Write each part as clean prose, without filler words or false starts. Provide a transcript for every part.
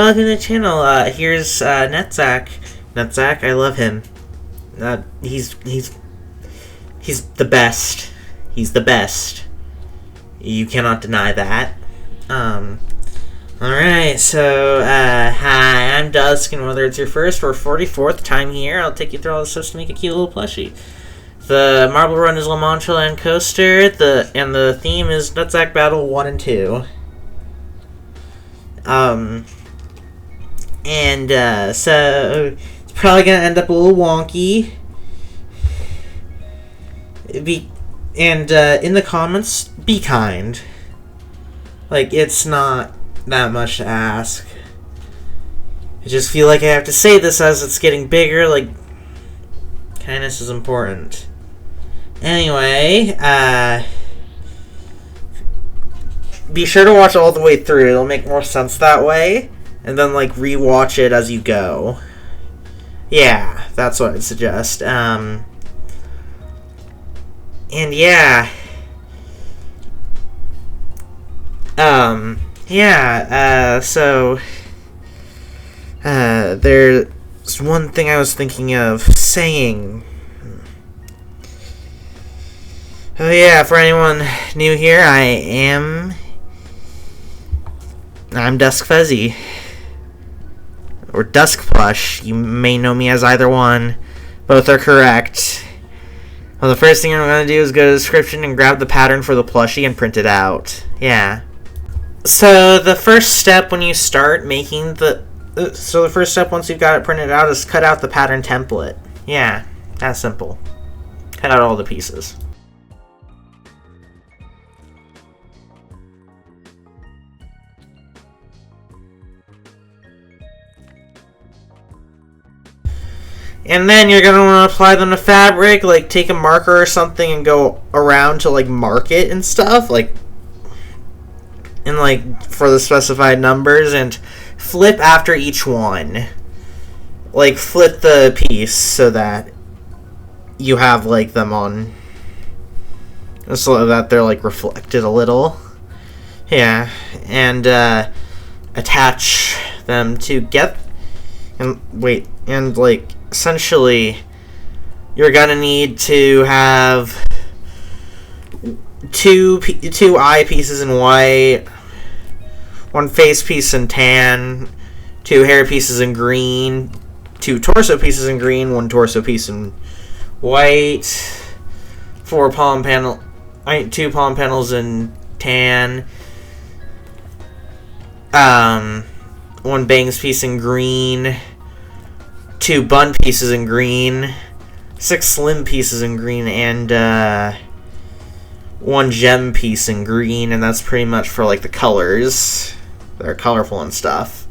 welcome to the channel. Here's Netzach. Netzach, I love him. He's the best. He's the best. You cannot deny that. Alright, so, hi, I'm Dusk, and whether it's your first or 44th time here, I'll take you through all the steps to make a cute little plushie. The marble run is La Mancha and Coaster, and the theme is Netzach Battle 1 and 2. So, it's probably gonna end up a little wonky. In the comments, be kind. Like, it's not that much to ask. I just feel like I have to say this as it's getting bigger, like, kindness is important. Anyway, be sure to watch all the way through, it'll make more sense that way, and then, like, rewatch it as you go. Yeah, that's what I'd suggest. And yeah. There's one thing I was thinking of saying. Oh yeah, for anyone new here, I'm Dusk Fuzzy. Or Dusk Plush. You may know me as either one. Both are correct. Well, the first thing I'm going to do is go to the description and grab the pattern for the plushie and print it out. Yeah. So, the first step when you start making the first step once you've got it printed out is cut out the pattern template. Yeah, that's simple. Cut out all the pieces. And then you're going to want to apply them to fabric, like take a marker or something and go around to like mark it and stuff, like, and like for the specified numbers, and flip after each one. Like flip the piece so that you have like them on, so that they're like reflected a little. Yeah, and attach them together, and like, essentially, you're gonna need to have two eye pieces in white, one face piece in tan, two hair pieces in green, two torso pieces in green, one torso piece in white, two palm panels in tan, one bangs piece in green, two bun pieces in green, 6 slim pieces in green, and one gem piece in green, and that's pretty much for like the colors that are colorful and stuff.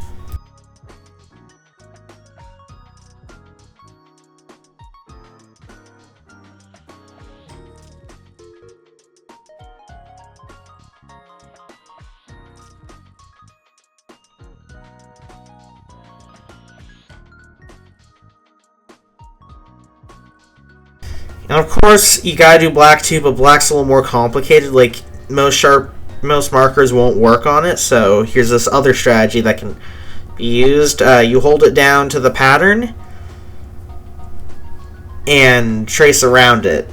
And of course, you gotta do black too, but black's a little more complicated. Like, most markers won't work on it, so here's this other strategy that can be used. You hold it down to the pattern and trace around it.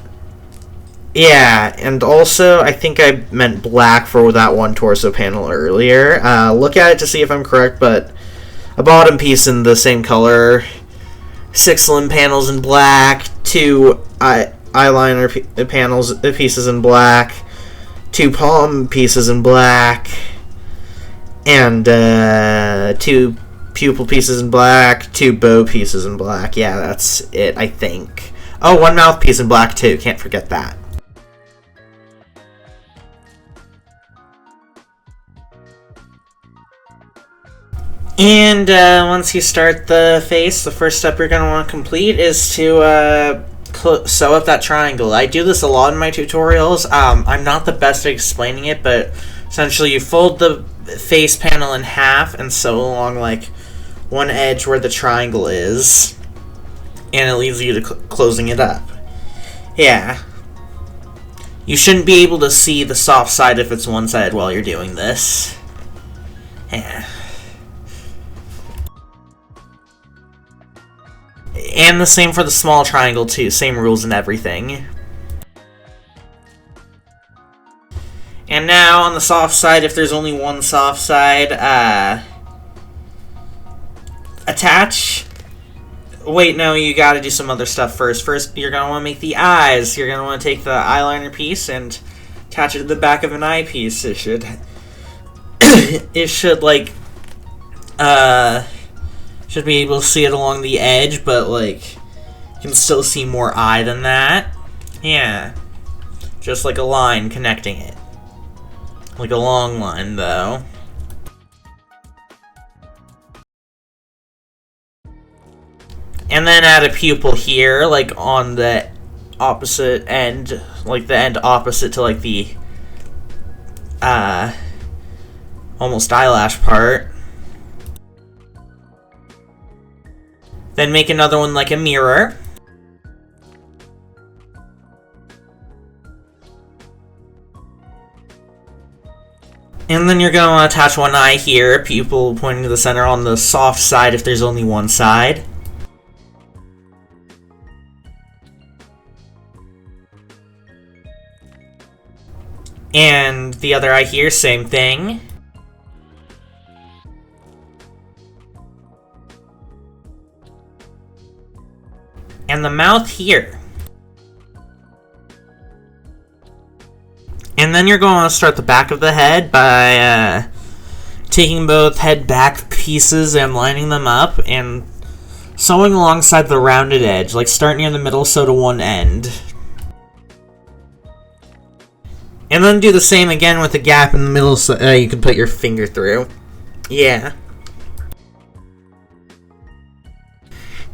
Yeah, and also, I think I meant black for that one torso panel earlier. Look at it to see if I'm correct, but a bottom piece in the same color, 6 slim panels in black, 2 eyeliner pieces in black, 2 palm pieces in black, and 2 pupil pieces in black, 2 bow pieces in black. Yeah, that's it, I think. Oh, 1 mouth piece in black too, can't forget that. And once you start the face, the first step you're going to want to complete is to sew up that triangle. I do this a lot in my tutorials. I'm not the best at explaining it, but essentially you fold the face panel in half and sew along like one edge where the triangle is, and it leads you to closing it up. Yeah. You shouldn't be able to see the soft side if it's one-sided while you're doing this. Yeah. And the same for the small triangle too, same rules and everything. And now on the soft side, if there's only one soft side, attach. Wait, no, you gotta do some other stuff first. First, you're gonna want to make the eyes. You're gonna want to take the eyeliner piece and attach it to the back of an eyepiece. It should, it should like, should be able to see it along the edge, but like, you can still see more eye than that. Yeah, just like a line connecting it. Like a long line, though. And then add a pupil here, like on the opposite end, like the end opposite to like the almost eyelash part. Then make another one like a mirror. And then you're going to want to attach one eye here, pupil pointing to the center on the soft side if there's only one side. And the other eye here, same thing. And the mouth here. And then you're going to start the back of the head by taking both head back pieces and lining them up and sewing alongside the rounded edge, like start near the middle, sew to one end. And then do the same again with the gap in the middle so you can put your finger through. Yeah.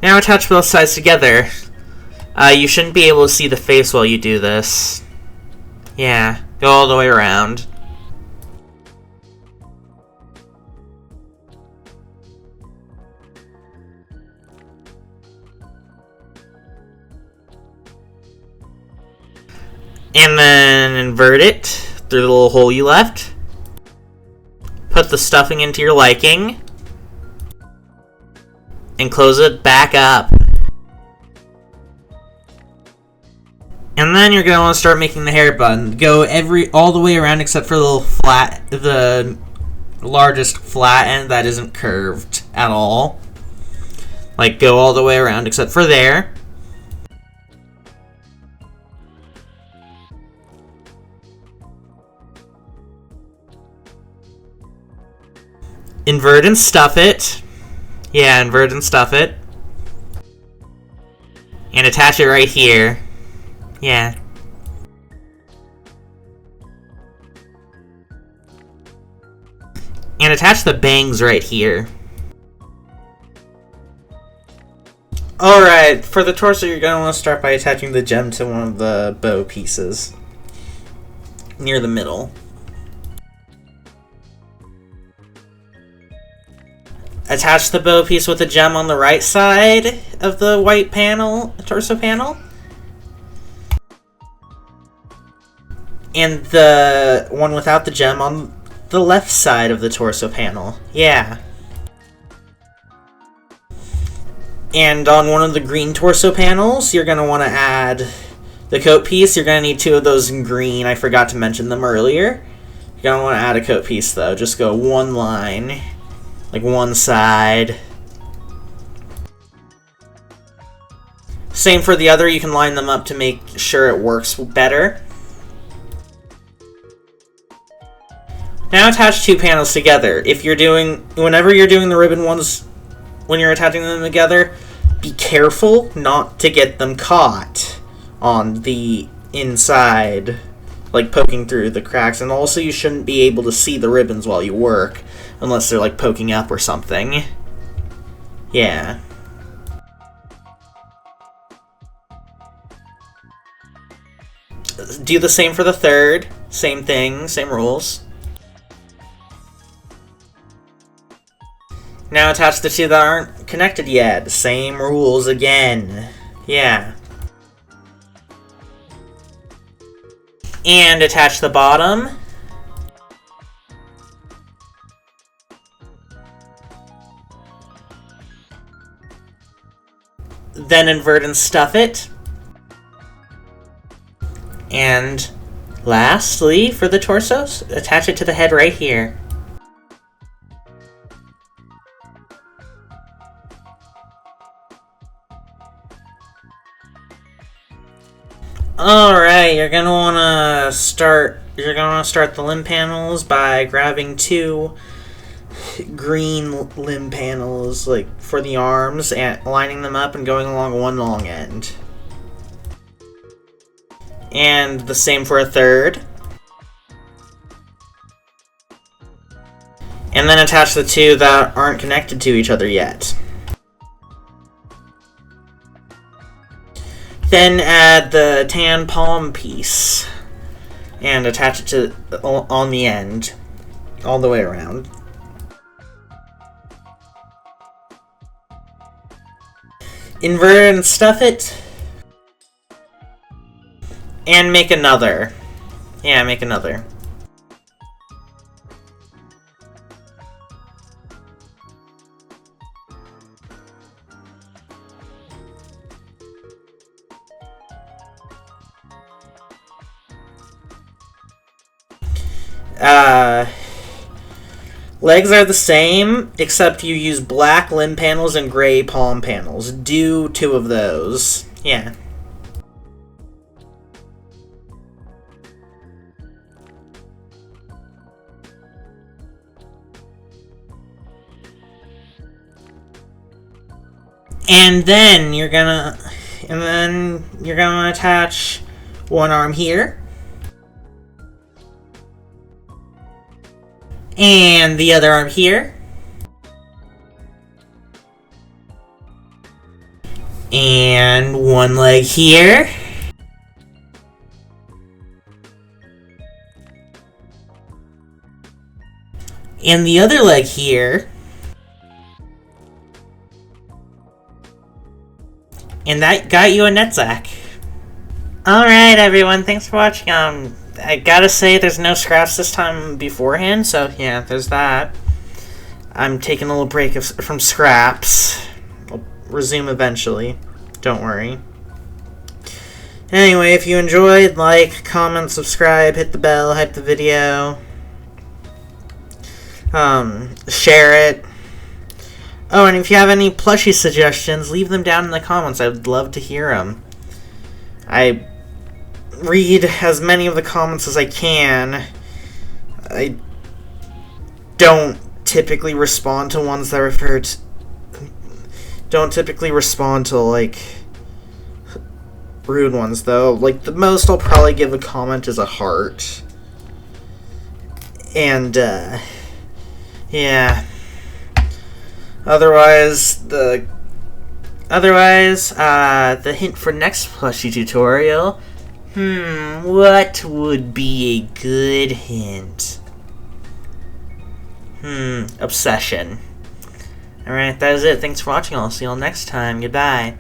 Now attach both sides together. You shouldn't be able to see the face while you do this. Yeah, go all the way around. And then invert it through the little hole you left. Put the stuffing into your liking. And close it back up. And then you're going to want to start making the hair bun. Go all the way around except for the largest flat end that isn't curved at all. Like, go all the way around except for there. Invert and stuff it. Yeah, invert and stuff it. And attach it right here. Yeah. And attach the bangs right here. Alright, for the torso you're going to want to start by attaching the gem to one of the bow pieces. Near the middle. Attach the bow piece with the gem on the right side of the white panel, torso panel. And the one without the gem on the left side of the torso panel. Yeah. And on one of the green torso panels, you're going to want to add the coat piece. You're going to need two of those in green. I forgot to mention them earlier. You're going to want to add a coat piece, though. Just go one line. Like one side. Same for the other. You can line them up to make sure it works better. Now attach two panels together. Whenever you're doing the ribbon ones, when you're attaching them together, be careful not to get them caught on the inside, like poking through the cracks. And also you shouldn't be able to see the ribbons while you work, unless they're like poking up or something. Yeah. Do the same for the third. Same thing, same rules. Now attach the two that aren't connected yet. Same rules again. Yeah. And attach the bottom. then invert and stuff it. And lastly, for the torsos, attach it to the head right here. Alright, you're gonna wanna start the limb panels by grabbing 2 green limb panels, like for the arms, and lining them up and going along one long end. And the same for a third. And then attach the 2 that aren't connected to each other yet. Then add the tan palm piece and attach it to on the end, all the way around. Invert and stuff it, and make another. Yeah, make another. Legs are the same, except you use black limb panels and gray palm panels. Do 2 of those. Yeah. And then you're gonna attach one arm here. And the other arm here. And one leg here. And the other leg here. And that got you a Netzach. Alright everyone, thanks for watching. I gotta say there's no scraps this time beforehand, so yeah, there's that. I'm taking a little break from scraps. I'll resume eventually. Don't worry. Anyway, if you enjoyed, like, comment, subscribe, hit the bell, hype the video. Share it. Oh, and if you have any plushie suggestions, leave them down in the comments. I would love to hear them. I read as many of the comments as I can. I don't typically respond to ones that refer to... Don't typically respond to, like, rude ones, though. Like, the most I'll probably give a comment is a heart. And, yeah. Otherwise, the hint for next plushie tutorial... what would be a good hint? Obsession. Alright, that is it. Thanks for watching. I'll see you all next time. Goodbye.